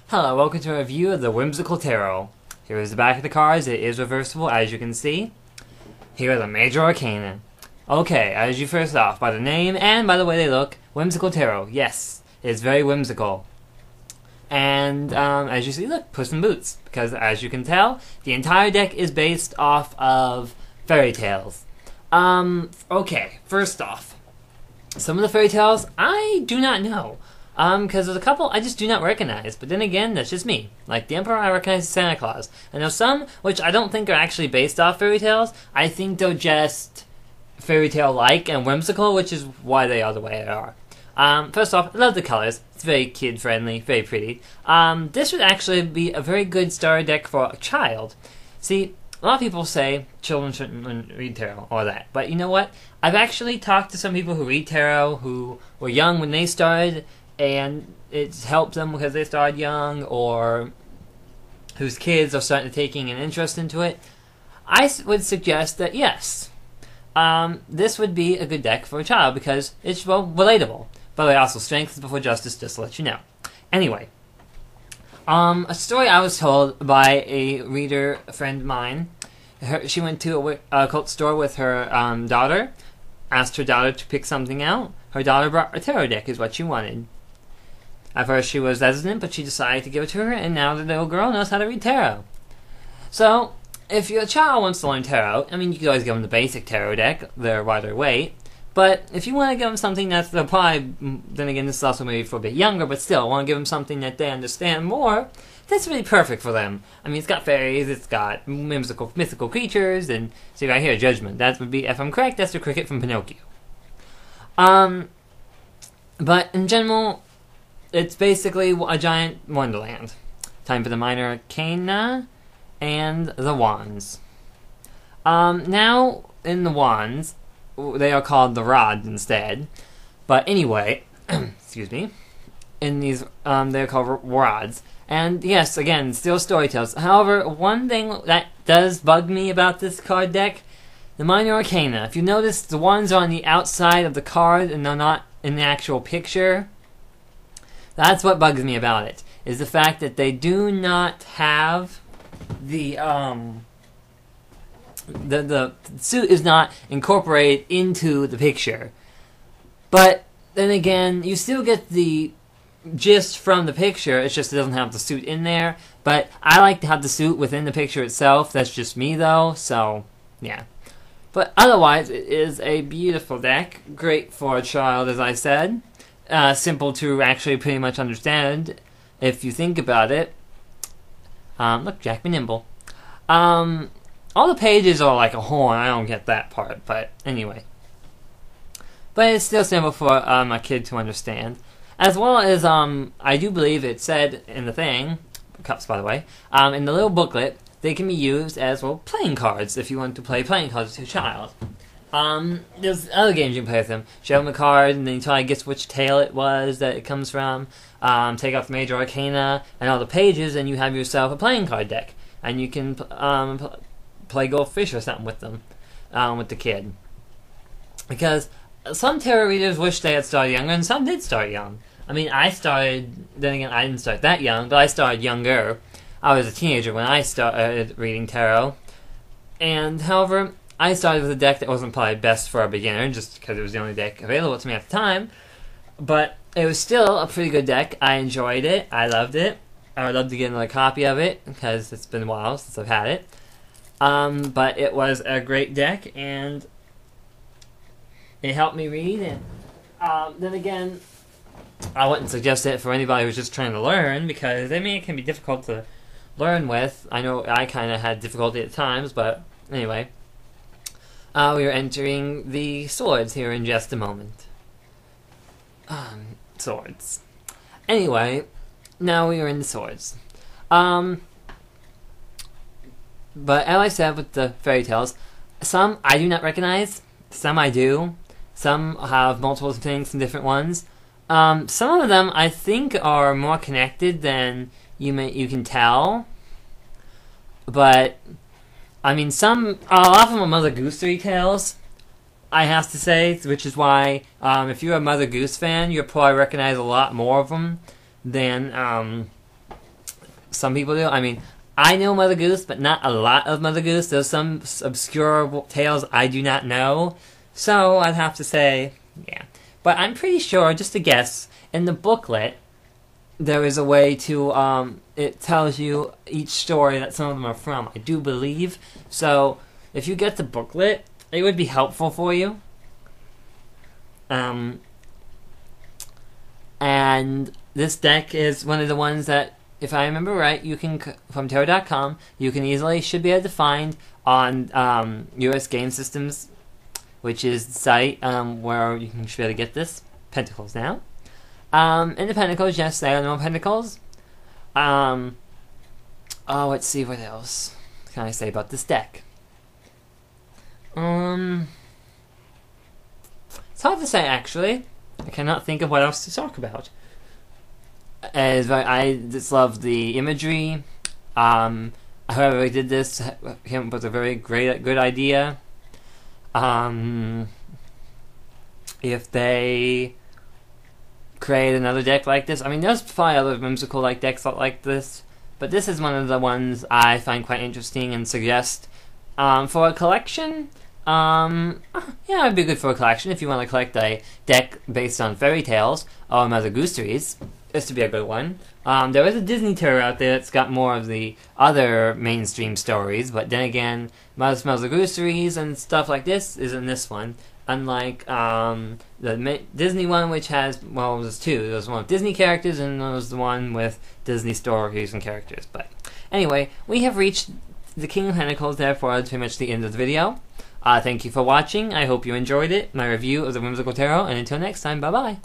Hello, welcome to a review of the Whimsical Tarot. Here is the back of the cards. It is reversible, as you can see. Here are the major arcana. Okay, as you first off, by the name and by the way they look, Whimsical Tarot. Yes, it is very whimsical. And as you see, look, Puss in Boots. Because as you can tell, the entire deck is based off of fairy tales. Okay, first off, some of the fairy tales I do not know. Because there's a couple I just do not recognize, but then again, that's just me. Like the Emperor, I recognize Santa Claus. And there's some which I don't think are actually based off fairy tales. I think they're just fairy tale-like and whimsical, which is why they are the way they are. First off, I love the colors. It's very kid-friendly, very pretty. This would actually be a very good starter deck for a child. See, a lot of people say children shouldn't read tarot or that, but you know what? I've actually talked to some people who read tarot who were young when they started, and it's helped them because they started young, or whose kids are starting to taking an interest into it. I would suggest that yes, this would be a good deck for a child because it's well relatable. But it also strengthens before justice, just to let you know. Anyway, a story I was told by a reader friend of mine. She went to a occult store with her daughter, asked her daughter to pick something out. Her daughter brought a tarot deck, is what she wanted. At first she was hesitant, but she decided to give it to her, and now the little girl knows how to read tarot. So, if your child wants to learn tarot, I mean, you could always give them the basic tarot deck, the Rider Waite, but if you want to give them something that's probably, then again, this is also maybe for a bit younger, but still, want to give them something that they understand more, that's really perfect for them. I mean, it's got fairies, it's got mythical creatures, and see right here, Judgment. That would be, if I'm correct, that's the cricket from Pinocchio. But in general, it's basically a giant wonderland. Time for the minor arcana and the wands. Now, in the wands, they are called the rods instead. But anyway, excuse me, in these, they're called rods. And yes, again, still story tales. However, one thing that does bug me about this card deck, the minor arcana. If you notice, the wands are on the outside of the card and they're not in the actual picture. That's what bugs me about it, is the fact that they do not have the suit is not incorporated into the picture. But then again, you still get the gist from the picture, it's just it doesn't have the suit in there. But I like to have the suit within the picture itself. That's just me though, so yeah. But otherwise, it is a beautiful deck, great for a child, as I said. Simple to actually pretty much understand if you think about it. Look, Jack be nimble. All the pages are like a horn. I don't get that part, but anyway. But it's still simple for a kid to understand. As well as, I do believe it said in the thing, cups by the way, in the little booklet, they can be used as, well, playing cards if you want to play playing cards with your child. There's other games you can play with them. Show them a card, and then you try to guess which tale it was that it comes from. Take off the major arcana and all the pages, and you have yourself a playing card deck. And you can play Go Fish or something with them, with the kid. Because some tarot readers wish they had started younger, and some did start young. I mean, I started, then again, I didn't start that young, but I started younger. I was a teenager when I started reading tarot. And, however, I started with a deck that wasn't probably best for a beginner, just because it was the only deck available to me at the time. But it was still a pretty good deck. I enjoyed it. I loved it. I would love to get another copy of it, because it's been a while since I've had it. But it was a great deck, and it helped me read. And then again, I wouldn't suggest it for anybody who's just trying to learn, because I mean, it can be difficult to learn with. I know I kind of had difficulty at times, but anyway. We are entering the swords here in just a moment. Swords. Anyway, now we are in the swords. But as I said with the fairy tales, some I do not recognize, some I do. Some have multiple things from different ones. Some of them I think are more connected than you can tell. But I mean, a lot of them are Mother Goose tales, I have to say, which is why if you're a Mother Goose fan, you'll probably recognize a lot more of them than some people do. I mean, I know Mother Goose, but not a lot of Mother Goose. There's some obscure tales I do not know. So I'd have to say, yeah. But I'm pretty sure, just to guess, in the booklet, there is a way to, it tells you each story that some of them are from, I do believe. So, if you get the booklet, it would be helpful for you. And this deck is one of the ones that, if I remember right, you can, from Tarot.com, you can should be able to find on US Game Systems, which is the site where you should be able to get this. Pentacles now. And the Pentacles, yes, they are normal Pentacles. Let's see, what else can I say about this deck? It's hard to say, actually. I cannot think of what else to talk about. I just love the imagery. Whoever did this came up with a very good idea. If they create another deck like this, I mean, there's probably other whimsical like decks like this, but this is one of the ones I find quite interesting and suggest for a collection. Yeah, it'd be good for a collection if you want to collect a deck based on fairy tales or Mother Gooseries. This would be a good one. There is a Disney tarot out there that's got more of the other mainstream stories, but then again, Mother Gooseries and stuff like this is in this one. Unlike the Disney one, which has, well, there's two. There's one with Disney characters, and there's the one with Disney stories and characters. But anyway, we have reached the King of Pentacles, therefore that's pretty much the end of the video. Thank you for watching. I hope you enjoyed it, my review of the Whimsical Tarot, and until next time, bye-bye.